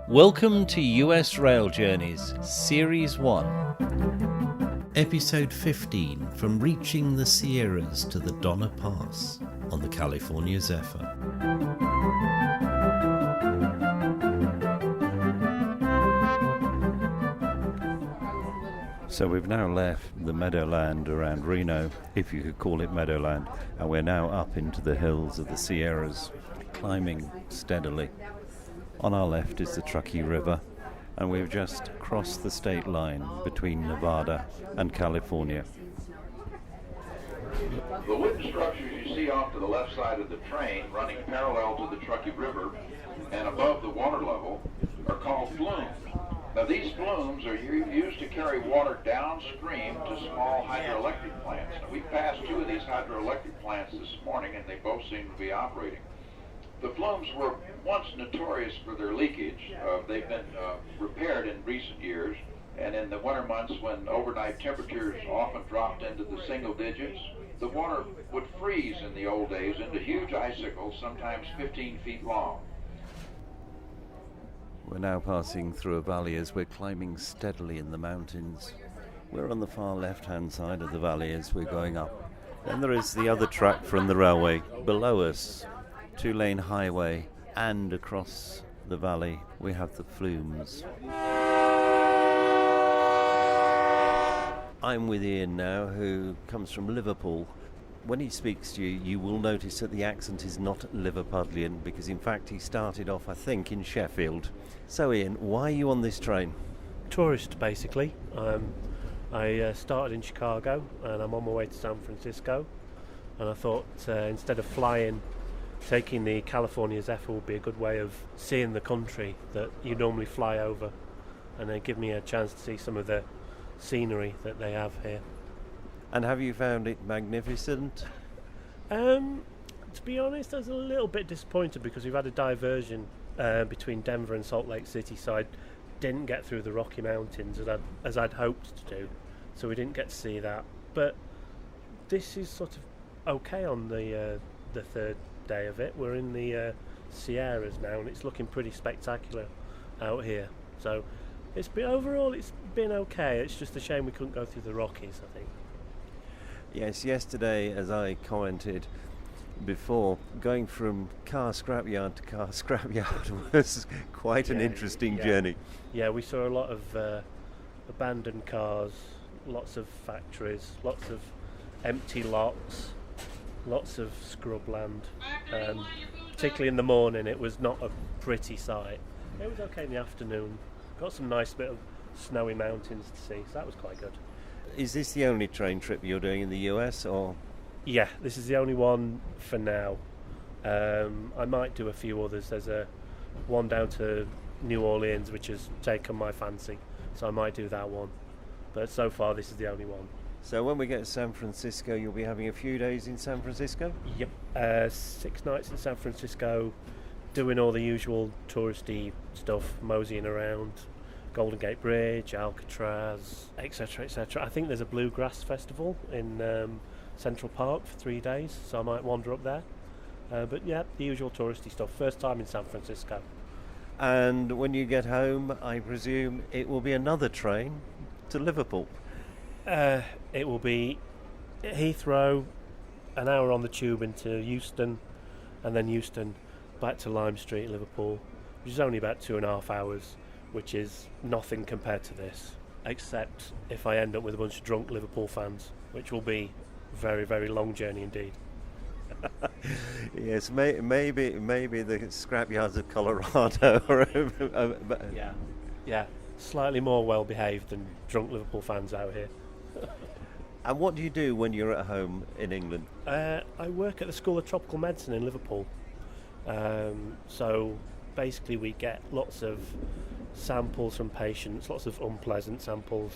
Welcome to US Rail Journeys, Series 1. Episode 15, From Reaching the Sierras to the Donner Pass on the California Zephyr. So we've now left the meadowland around Reno, if you could call it meadowland, and we're now up into the hills of the Sierras, climbing steadily. On our left is the Truckee River, and we've just crossed the state line between Nevada and California. The wooden structures you see off to the left side of the train, running parallel to the Truckee River and above the water level, are called flumes. Now these flumes are used to carry water downstream to small hydroelectric plants. Now we passed two of these hydroelectric plants this morning and they both seem to be operating. The flumes were once notorious for their leakage. They've been repaired in recent years, and in the winter months when overnight temperatures often dropped into the single digits, the water would freeze in the old days into huge icicles, sometimes 15 feet long. We're now passing through a valley as we're climbing steadily in the mountains. We're on the far left-hand side of the valley as we're going up. Then there is the other track from the railway below us. Two-lane highway, and across the valley we have the flumes. I'm with Ian now, who comes from Liverpool. When he speaks to you, you will notice that the accent is not Liverpudlian, because in fact he started off, I think, in Sheffield. So Ian, why are you on this train? Tourist, basically. I started in Chicago and I'm on my way to San Francisco, and I thought instead of flying, taking the California Zephyr would be a good way of seeing the country that you normally fly over, and then give me a chance to see some of the scenery that they have here. And have you found it magnificent? To be honest, I was a little bit disappointed because we've had a diversion between Denver and Salt Lake City, so I didn't get through the Rocky Mountains as I'd hoped to do, so we didn't get to see that. But this is sort of okay on the third day of it. We're in the Sierras now, and it's looking pretty spectacular out here. So it's been okay. It's just a shame we couldn't go through the Rockies, I think. Yes, yesterday, as I commented before, going from car scrapyard to car scrapyard was quite an interesting journey. Yeah, we saw a lot of abandoned cars, lots of factories, lots of empty lots, lots of scrubland. Particularly in the morning, it was not a pretty sight. It was okay in the afternoon. Got some nice bit of snowy mountains to see, so that was quite good. Is this the only train trip you're doing in the US, or? Yeah, this is the only one for now. I might do a few others. There's one down to New Orleans which has taken my fancy, so I might do that one. But so far this is the only one. So when we get to San Francisco, you'll be having a few days in San Francisco? Yep. 6 nights in San Francisco, doing all the usual touristy stuff, moseying around, Golden Gate Bridge, Alcatraz, etc., etc. I think there's a bluegrass festival in Central Park for 3 days, so I might wander up there. But yeah, the usual touristy stuff. First time in San Francisco. And when you get home, I presume it will be another train to Liverpool. It will be Heathrow, an hour on the tube into Euston, and then Euston back to Lime Street, Liverpool, which is only about 2.5 hours, which is nothing compared to this, except if I end up with a bunch of drunk Liverpool fans, which will be a very, very long journey indeed. Yes, maybe the scrapyards of Colorado. Yeah, slightly more well behaved than drunk Liverpool fans out here. And what do you do when you're at home in England? I work at the School of Tropical Medicine in Liverpool. So basically we get lots of samples from patients, lots of unpleasant samples,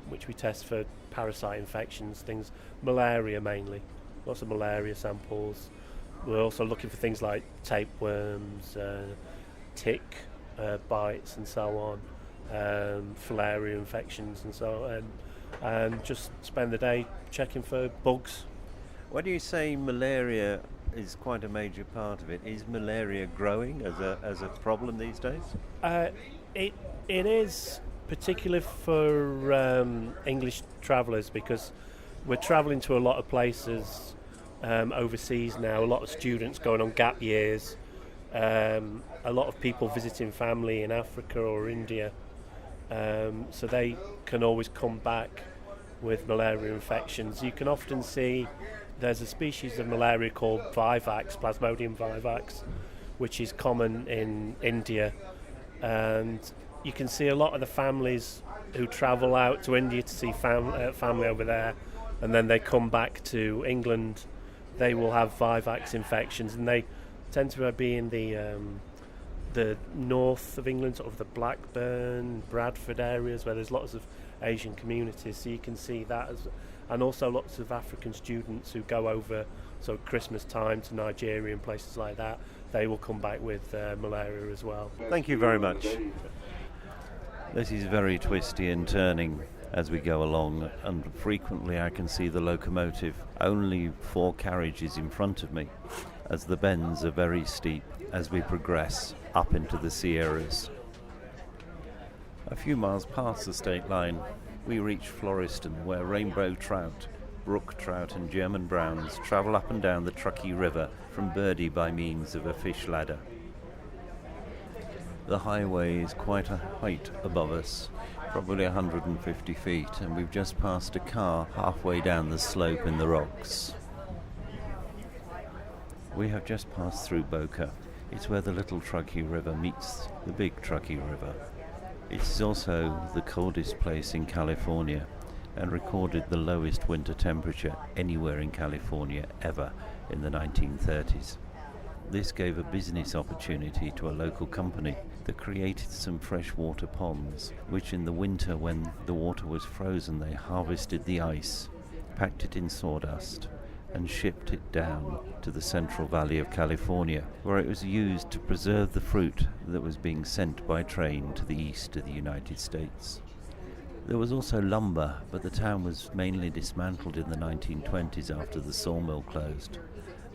which we test for parasite infections, things, malaria mainly, lots of malaria samples. We're also looking for things like tapeworms, tick bites and so on, filaria infections and so on. and just spend the day checking for bugs. When you say malaria is quite a major part of it, is malaria growing as a problem these days? It is, particularly for English travellers, because we're travelling to a lot of places overseas now. A lot of students going on gap years, a lot of people visiting family in Africa or India, so they can always come back with malaria infections. You can often see there's a species of malaria called vivax, Plasmodium vivax, which is common in India, and you can see a lot of the families who travel out to India to see family over there, and then they come back to England, they will have vivax infections, and they tend to be in the north of England, sort of the Blackburn, Bradford areas where there's lots of Asian communities, so you can see that and also lots of African students who go over so Christmas time to Nigeria and places like that. They will come back with malaria as well. Thank you very much. This is very twisty and turning as we go along, and frequently I can see the locomotive only 4 carriages in front of me, as the bends are very steep as we progress up into the Sierras. A few miles past the state line, we reach Floriston, where rainbow trout, brook trout and German browns travel up and down the Truckee River from Birdie by means of a fish ladder. The highway is quite a height above us, probably 150 feet, and we've just passed a car halfway down the slope in the rocks. We have just passed through Boca. It's where the little Truckee River meets the big Truckee River. It is also the coldest place in California and recorded the lowest winter temperature anywhere in California ever in the 1930s. This gave a business opportunity to a local company that created some freshwater ponds, which in the winter, when the water was frozen, they harvested the ice, packed it in sawdust, and shipped it down to the Central Valley of California, where it was used to preserve the fruit that was being sent by train to the east of the United States. There was also lumber, but the town was mainly dismantled in the 1920s after the sawmill closed.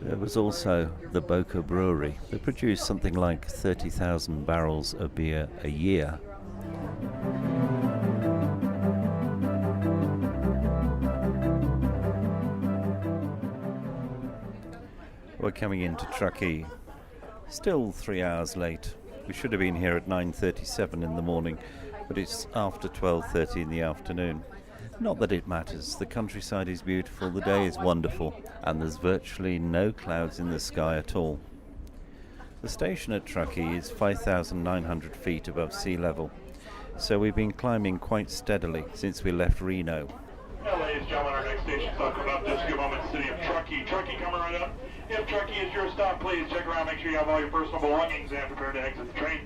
There was also the Boca Brewery that produced something like 30,000 barrels of beer a year. We're coming into Truckee, still 3 hours late. We should have been here at 9:37 in the morning, but it's after 12:30 in the afternoon. Not that it matters. The countryside is beautiful, the day is wonderful, and there's virtually no clouds in the sky at all. The station at Truckee is 5,900 feet above sea level, so we've been climbing quite steadily since we left Reno. Now, ladies and gentlemen, our next station stop coming up just a few moments, city of Truckee. Truckee coming right up. If Truckee is your stop, please check around, make sure you have all your personal belongings and prepare to exit the train.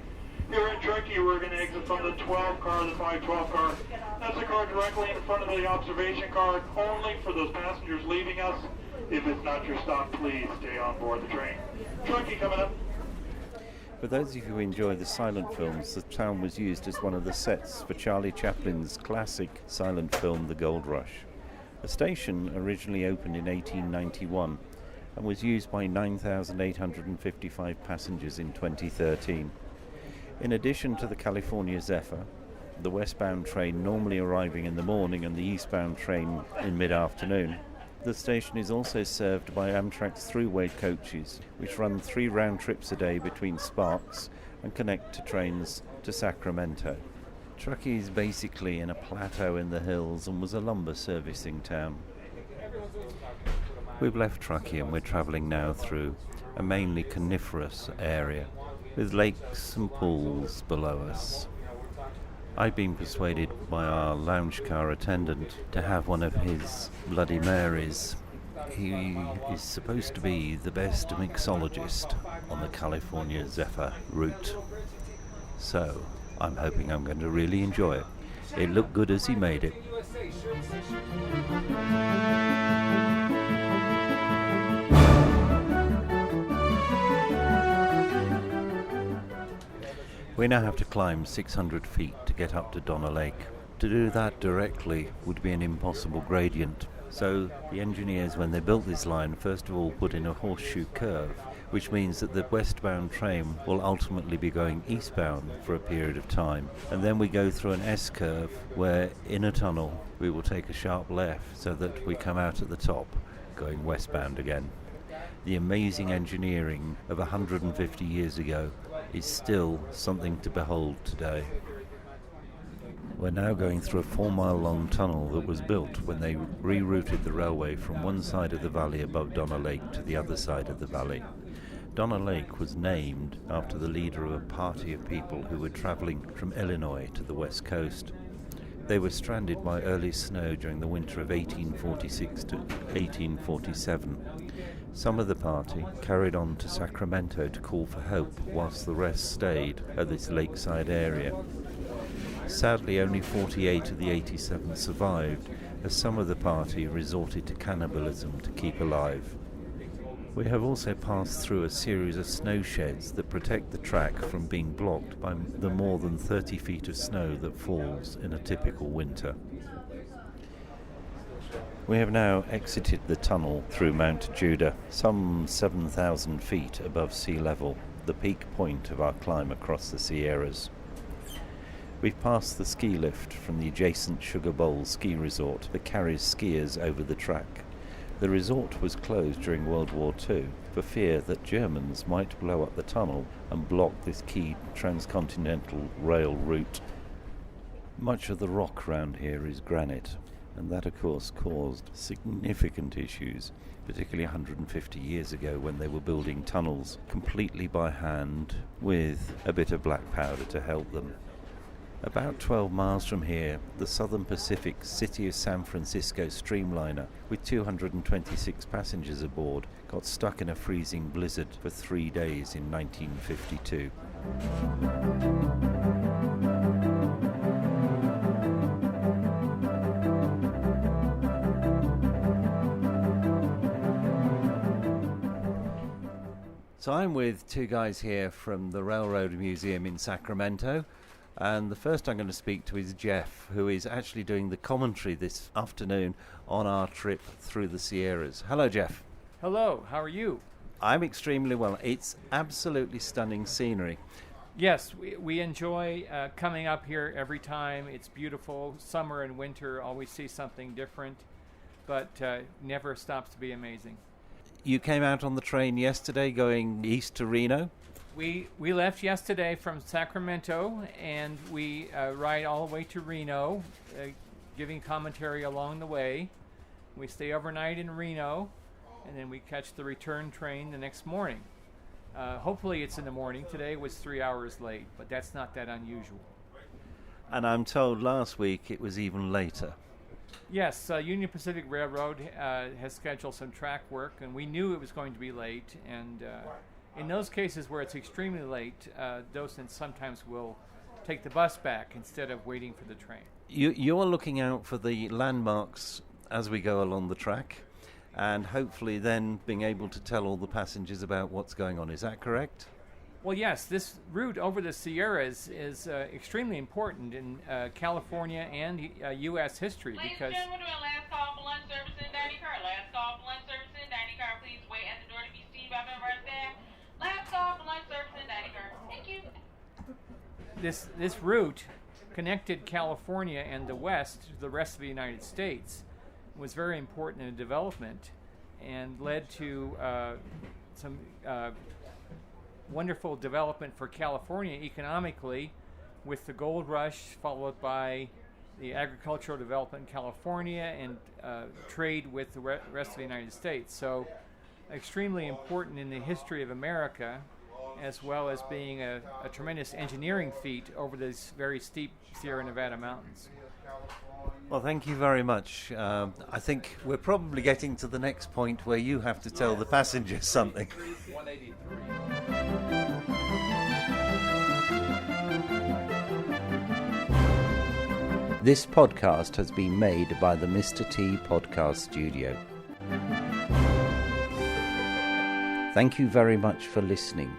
Here in Truckee, we're going to exit from the 12 car, the 512 car. That's the car directly in front of the observation car, only for those passengers leaving us. If it's not your stop, please stay on board the train. Truckee coming up. For those of you who enjoy the silent films, the town was used as one of the sets for Charlie Chaplin's classic silent film, The Gold Rush. The station originally opened in 1891 and was used by 9,855 passengers in 2013. In addition to the California Zephyr, the westbound train normally arriving in the morning and the eastbound train in mid-afternoon, the station is also served by Amtrak's throughway coaches, which run 3 round trips a day between Sparks and connect to trains to Sacramento. Truckee is basically in a plateau in the hills and was a lumber servicing town. We've left Truckee and we're travelling now through a mainly coniferous area with lakes and pools below us. I've been persuaded by our lounge car attendant to have one of his Bloody Marys. He is supposed to be the best mixologist on the California Zephyr route. So I'm hoping I'm going to really enjoy it. It looked good as he made it. We now have to climb 600 feet to get up to Donner Lake, to do that directly would be an impossible gradient. So the engineers, when they built this line, first of all put in a horseshoe curve, which means that the westbound train will ultimately be going eastbound for a period of time. And then we go through an S-curve where in a tunnel we will take a sharp left so that we come out at the top going westbound again. The amazing engineering of 150 years ago is still something to behold today. We're now going through a 4-mile-long tunnel that was built when they rerouted the railway from one side of the valley above Donner Lake to the other side of the valley. Donner Lake was named after the leader of a party of people who were travelling from Illinois to the west coast. They were stranded by early snow during the winter of 1846 to 1847. Some of the party carried on to Sacramento to call for help, whilst the rest stayed at this lakeside area. Sadly, only 48 of the 87 survived, as some of the party resorted to cannibalism to keep alive. We have also passed through a series of snow sheds that protect the track from being blocked by the more than 30 feet of snow that falls in a typical winter. We have now exited the tunnel through Mount Judah, some 7,000 feet above sea level, the peak point of our climb across the Sierras. We've passed the ski lift from the adjacent Sugar Bowl ski resort that carries skiers over the track. The resort was closed during World War II for fear that Germans might blow up the tunnel and block this key transcontinental rail route. Much of the rock around here is granite, and that of course caused significant issues, particularly 150 years ago when they were building tunnels completely by hand with a bit of black powder to help them. About 12 miles from here, the Southern Pacific City of San Francisco streamliner with 226 passengers aboard got stuck in a freezing blizzard for 3 days in 1952. So I'm with two guys here from the Railroad Museum in Sacramento. And the first I'm going to speak to is Jeff, who is actually doing the commentary this afternoon on our trip through the Sierras. Hello, Jeff. Hello, how are you? I'm extremely well. It's absolutely stunning scenery. Yes, we enjoy coming up here every time. It's beautiful. Summer and winter always see something different, but never stops to be amazing. You came out on the train yesterday going east to Reno? We left yesterday from Sacramento, and we ride all the way to Reno, giving commentary along the way. We stay overnight in Reno, and then we catch the return train the next morning. Hopefully it's in the morning. Today was 3 hours late, but that's not that unusual. And I'm told last week it was even later. Yes, Union Pacific Railroad has scheduled some track work, and we knew it was going to be late, and in those cases where it's extremely late, docents sometimes will take the bus back instead of waiting for the train. You're looking out for the landmarks as we go along the track, and hopefully then being able to tell all the passengers about what's going on. Is that correct? Well, yes, this route over the Sierras is extremely important in California and U.S. history because... Ladies and gentlemen, we're doing last call for lunch service in dining car. Last call for lunch service in dining car. Please wait at the door to be received by member of staff. Last call for lunch service in dining car. Thank you. This route connected California and the West to the rest of the United States, was very important in development, and led to some wonderful development for California economically, with the gold rush followed by the agricultural development in California and trade with the rest of the United States. So extremely important in the history of America, as well as being a tremendous engineering feat over these very steep Sierra Nevada mountains. Well, thank you very much. I think we're probably getting to the next point where you have to tell the passengers something. This podcast has been made by the Mr. T Podcast Studio. Thank you very much for listening.